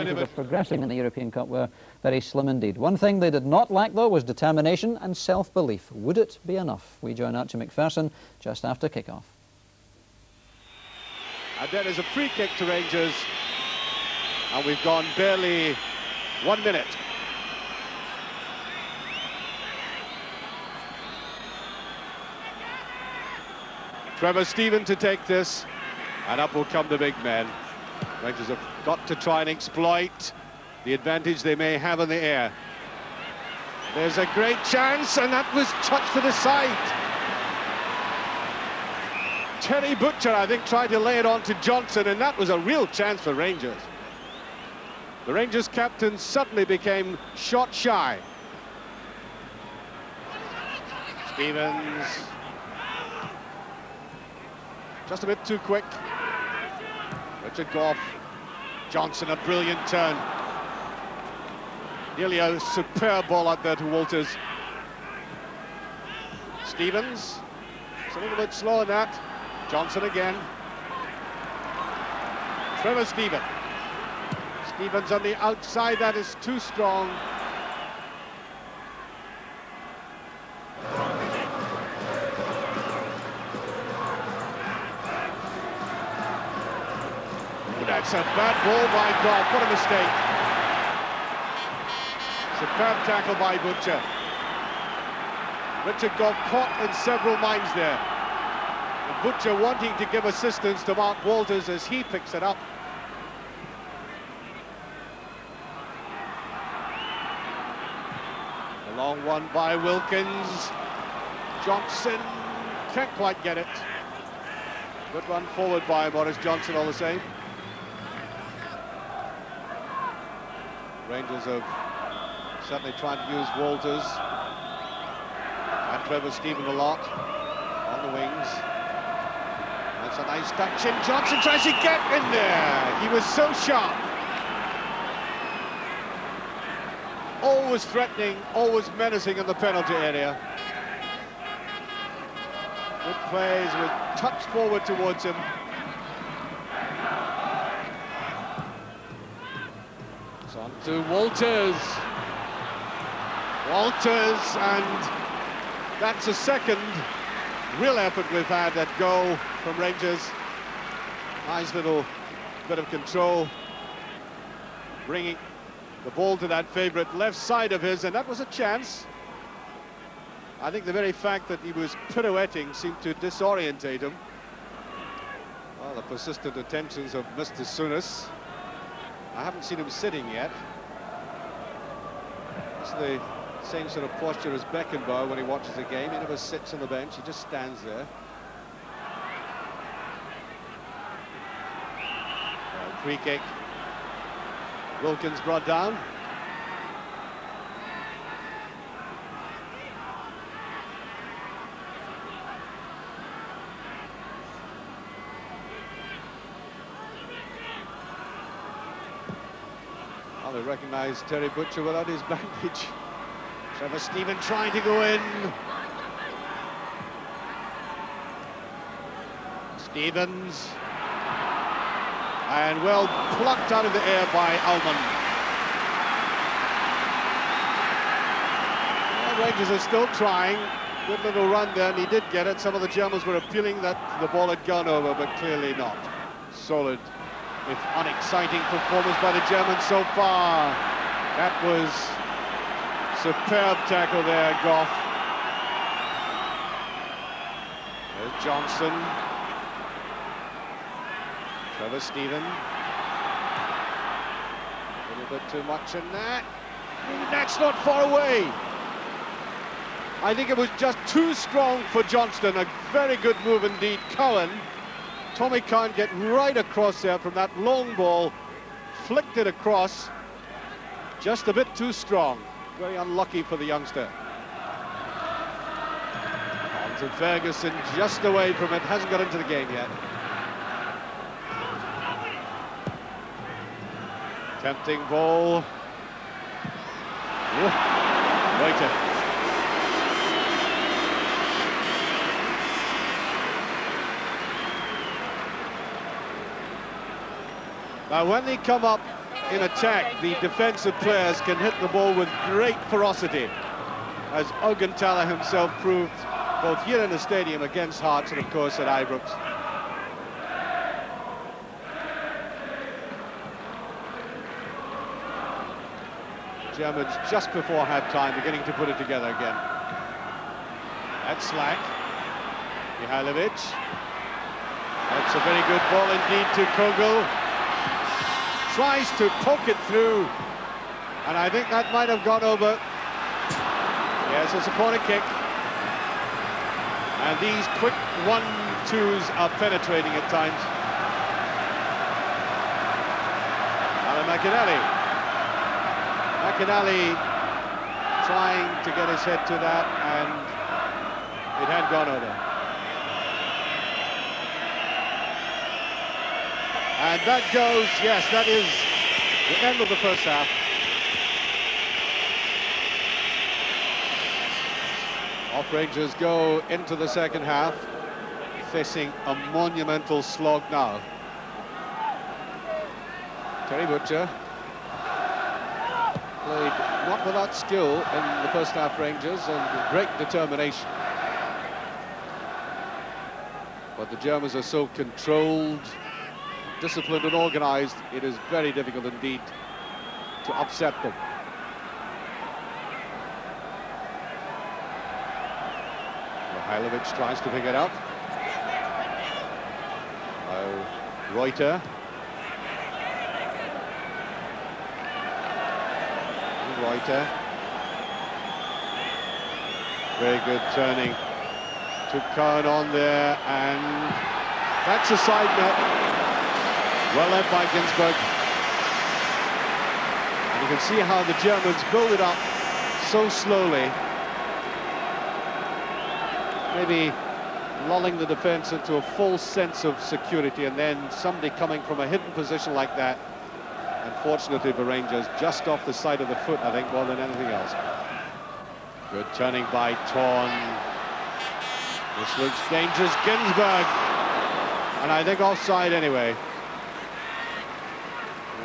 Of progressing in the European Cup were very slim indeed. One thing they did not lack, though, was determination and self-belief. Would it be enough? We join Archie McPherson just after kick-off. And there is a free kick to Rangers, and we've gone barely 1 minute. Trevor Steven to take this, and up will come the big men. Rangers have got to try and exploit the advantage they may have in the air. There's a great chance, and that was touched to the side. Terry Butcher, I think, tried to lay it on to Johnson, and that was a real chance for Rangers. The Rangers captain suddenly became shot shy. Stevens. Just a bit too quick. Richard Gough. Johnson, a brilliant turn. Nearly a superb ball out there to Walters. Stevens. It's a little bit slow on that. Johnson again. Trevor Steven. Stevens on the outside, that is too strong. That's a bad ball by Gough. What a mistake. Superb tackle by Butcher. Richard Gough caught in several minds there. And Butcher wanting to give assistance to Mark Walters as he picks it up. A long one by Wilkins. Johnson can't quite get it. Good run forward by Maurice Johnson all the same. Rangers have certainly tried to use Walters and Trevor Steven a lot on the wings. That's a nice touch in. Johnson tries to get in there. He was so sharp. Always threatening, always menacing in the penalty area. Good plays with touch forward towards him. It's on to Walters. Walters, and that's a second real effort we've had at goal from Rangers. Nice little bit of control, bringing the ball to that favourite left side of his, and that was a chance. I think the very fact that he was pirouetting seemed to disorientate him. Well, the persistent attentions of Mr. Souness. I haven't seen him sitting yet. It's the same sort of posture as Beckenbauer when he watches a game. He never sits on the bench, he just stands there. Free kick. Wilkins brought down. Well, they recognise Terry Butcher without his bandage. Trevor Steven trying to go in. Stevens. And well plucked out of the air by Almond. Well, Rangers are still trying. Good little run there, and he did get it. Some of the Germans were appealing that the ball had gone over, but clearly not. Solid, if unexciting, performance by the Germans so far. That was superb tackle there, Gough. There's Johnson. Trevor Steven. A little bit too much in that. That's not far away. I think it was just too strong for Johnston. A very good move indeed. Cowan. Tommy can't get right across there from that long ball. Flicked it across. Just a bit too strong. Very unlucky for the youngster. On to Ferguson, just away from it. Hasn't got into the game yet. Tempting ball. Waiter. Now when they come up in attack, the defensive players can hit the ball with great ferocity, as Ogentala himself proved both here in the stadium against Hearts and, of course, at Ibrox. Germans just before half-time beginning to put it together again. That's slack. Mihailovic. That's a very good ball indeed to Kogel. Tries to poke it through, and I think that might have gone over. Yes, it's a corner kick. And these quick 1-2s are penetrating at times. Alan McInally. McInally trying to get his head to that, and it had gone over. And that goes, yes, that is the end of the first half. Off Rangers go into the second half, facing a monumental slog now. Terry Butcher played not without skill in the first half, Rangers, and with great determination. But the Germans are so controlled, disciplined and organised, it is very difficult indeed to upset them. Mihailovic tries to pick it up. Reuter. Reuter. Very good turning. Took Kern on there, and that's a side net. Well led by Ginsberg. And you can see how the Germans build it up so slowly. Maybe lulling the defense into a false sense of security, and then somebody coming from a hidden position like that. Unfortunately for Rangers, just off the side of the foot, I think, more than anything else. Good turning by Torn. This looks dangerous. Ginsberg. And I think offside anyway.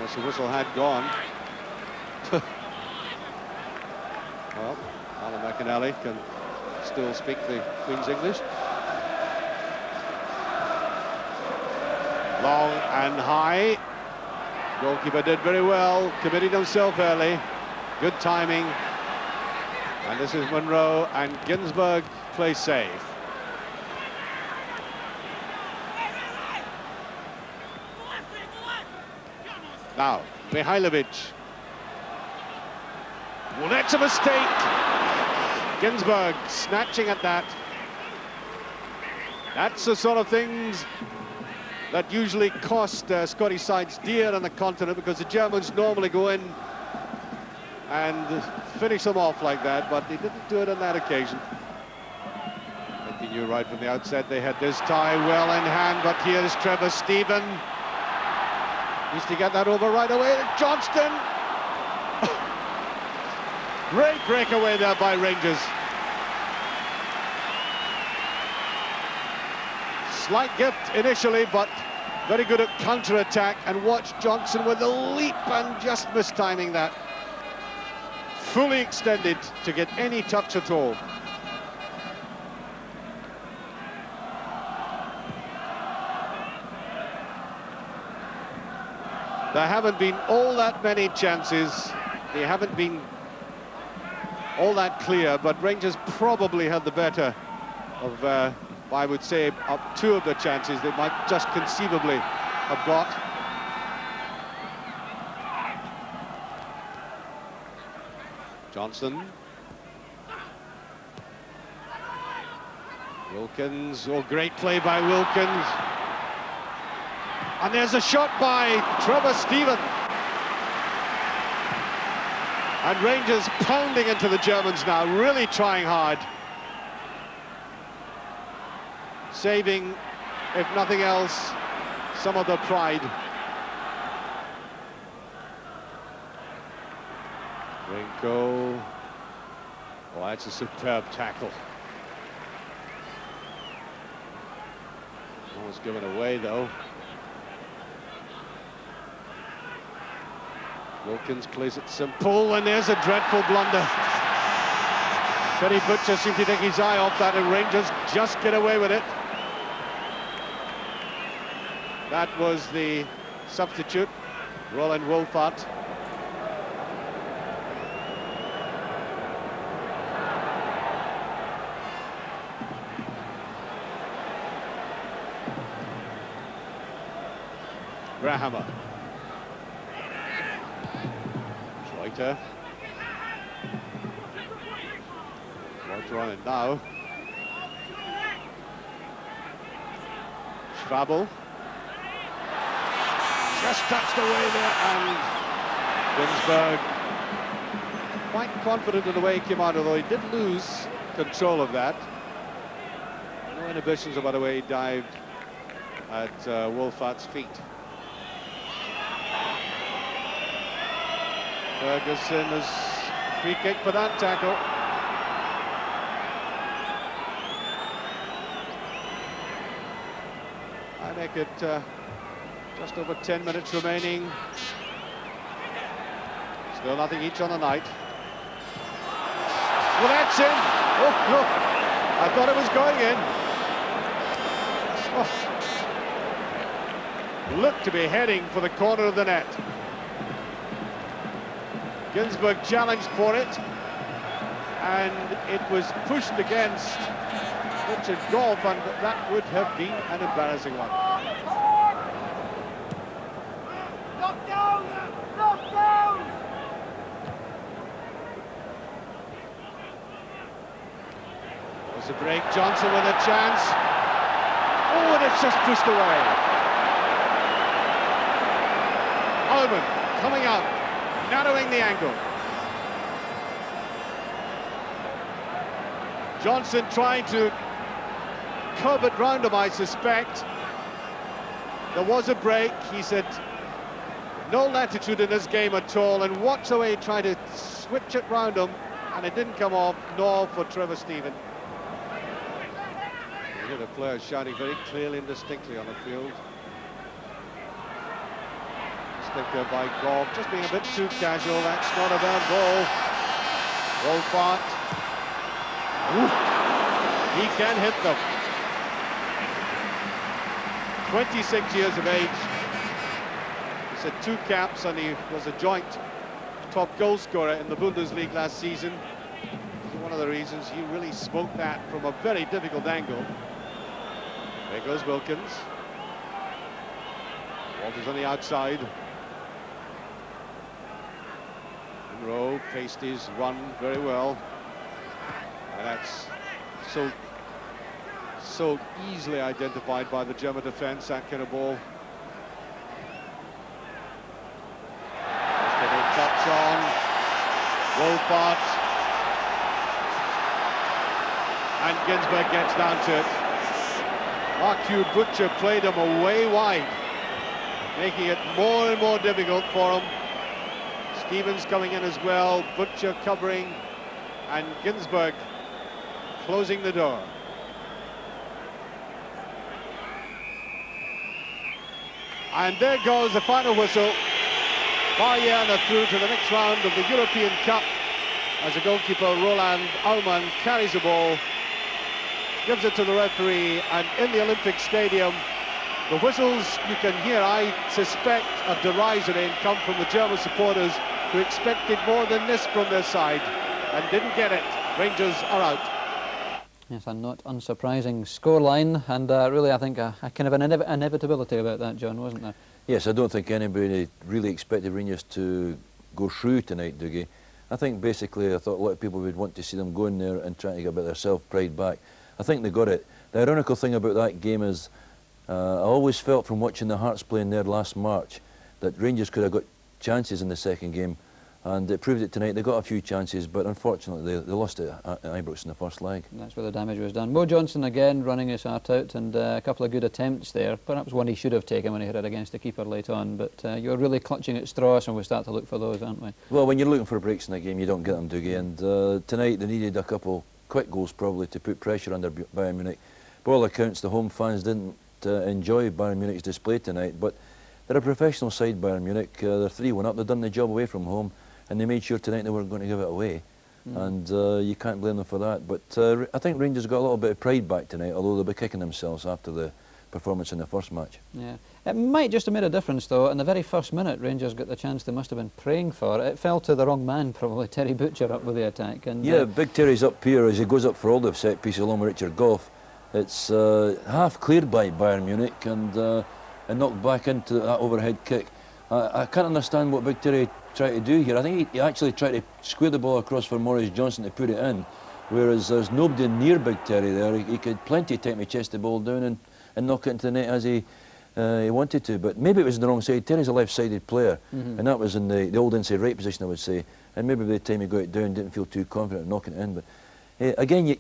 Yes, the whistle had gone. Well, Alan McInally can still speak the Queen's English. Long and high. Goalkeeper did very well, committed himself early. Good timing. And this is Monroe, and Ginsberg plays safe. Now, Mihailovic. Well, that's a mistake. Ginsberg snatching at that. That's the sort of things that usually cost Scottish sides dear on the continent, because the Germans normally go in and finish them off like that, but they didn't do it on that occasion. I think he knew right from the outset they had this tie well in hand, but here is Trevor Stephen. Needs to get that over right away to Johnston. Great breakaway there by Rangers. Slight gift initially, but very good at counter-attack, and watch Johnson with a leap and just mistiming that. Fully extended to get any touch at all. There haven't been all that many chances. They haven't been all that clear, but Rangers probably had the better of I would say up two of the chances they might just conceivably have got. Johnson. Wilkins. Oh, great play by Wilkins. And there's a shot by Trevor Stephen. And Rangers pounding into the Germans now, really trying hard. Saving, if nothing else, some of their pride. Rinko. Oh, that's a superb tackle. Almost given away, though. Wilkins plays it simple, and there's a dreadful blunder. Kenny Butcher seemed to take his eye off that, and Rangers just get away with it. That was the substitute, Roland Wolfart. Grahammer. Reuter. Reuter on it now. Schwabel. Just touched away there, and Ginsberg quite confident in the way he came out, although he did lose control of that. No inhibitions about the way he dived at Wolfart's feet. Ferguson is free kick for that tackle. I make it just over 10 minutes remaining. Still nothing each on the night. Well, that's in. Oh, look. I thought it was going in. Oh. Looked to be heading for the corner of the net. Ginsberg challenged for it, and it was pushed against Richard Goff, and that would have been an embarrassing one. Knock down! Knock down! There's a break, Johnson with a chance. Oh, and it's just pushed away. Ullman coming out, narrowing the angle. Johnson trying to curb it round him, I suspect. There was a break. He said no latitude in this game at all, and watch the way he tried to switch it round him, and it didn't come off, nor for Trevor Stephen. You hear the players shouting very clearly and distinctly on the field. Stick there by Goff, just being a bit too casual. That's not a bad ball. Wolfart. He can hit them. 26 years of age. He's had 2 caps, and he was a joint top goal scorer in the Bundesliga last season. One of the reasons he really smoked that from a very difficult angle. There goes Wilkins. Walters on the outside. Monroe paced his run very well. And that's so easily identified by the German defense, that kind of ball. Touch on Wolfart, and Ginsberg gets down to it. Mark Hugh Butcher played him away wide, making it more and more difficult for him. Stevens coming in as well, Butcher covering, and Ginsberg closing the door. And there goes the final whistle. Bayern are through to the next round of the European Cup as the goalkeeper Roland Ullman carries the ball, gives it to the referee, and in the Olympic Stadium, the whistles you can hear, I suspect, of derisory, come from the German supporters who expected more than this from their side and didn't get it. Rangers are out. Yes, a not unsurprising scoreline, and really I think a kind of an inevitability about that, John, wasn't there? Yes, I don't think anybody really expected Rangers to go through tonight, Dougie. I think basically I thought a lot of people would want to see them go in there and trying to get a bit of their self-pride back. I think they got it. The ironical thing about that game is I always felt from watching the Hearts playing there last March that Rangers could have got chances in the second game, and it proved it tonight. They got a few chances, but unfortunately they lost it at Ibrox in the first leg. That's where the damage was done. Mo Johnson again running his heart out, and a couple of good attempts there. Perhaps one he should have taken when he hit it against the keeper late on, but you're really clutching at straws when we start to look for those, aren't we? Well, when you're looking for breaks in the game, you don't get them, Dougie, and tonight they needed a couple quick goals probably to put pressure under Bayern Munich. By all accounts, the home fans didn't enjoy Bayern Munich's display tonight, but they're a professional side, Bayern Munich. They're 3-1 up. They've done the job away from home, and they made sure tonight they weren't going to give it away. And you can't blame them for that. But I think Rangers got a little bit of pride back tonight, although they'll be kicking themselves after the performance in the first match. Yeah, it might just have made a difference though. In the very first minute, Rangers got the chance they must have been praying for. It fell to the wrong man, probably Terry Butcher up with the attack. And yeah, Big Terry's up here as he goes up for all the set pieces along with Richard Goff. It's half cleared by Bayern Munich and knocked back into that overhead kick. I can't understand what Big Terry tried to do here. I think he actually tried to square the ball across for Maurice Johnson to put it in, whereas there's nobody near Big Terry there. He could plenty of time to chase the ball down and knock it into the net as he wanted to. But maybe it was on the wrong side. Terry's a left-sided player, and that was in the old inside right position, I would say. And maybe by the time he got it down, didn't feel too confident knocking it in. But again,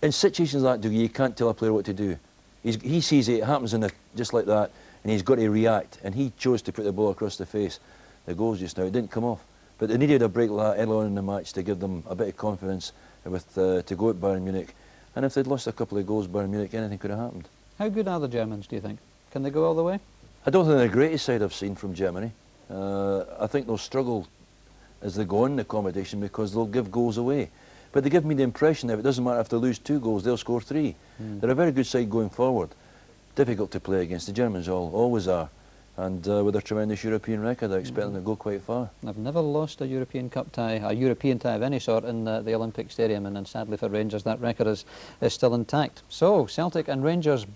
in situations like that, you can't tell a player what to do. He sees it happens just like that, and he's got to react. And he chose to put the ball across the face. The goals just now, it didn't come off. But they needed a break like that early on in the match to give them a bit of confidence to go at Bayern Munich. And if they'd lost a couple of goals, Bayern Munich, anything could have happened. how good are the Germans, do you think? Can they go all the way? I don't think they're the greatest side I've seen from Germany. I think they'll struggle as they go on in the competition because they'll give goals away. But they give me the impression that it doesn't matter if they lose 2 goals, they'll score 3. They're a very good side going forward. Difficult to play against. The Germans always are. And with their tremendous European record, I expect them to go quite far. They've never lost a European Cup tie, a European tie of any sort in the Olympic Stadium, and then sadly for Rangers that record is still intact. So Celtic and Rangers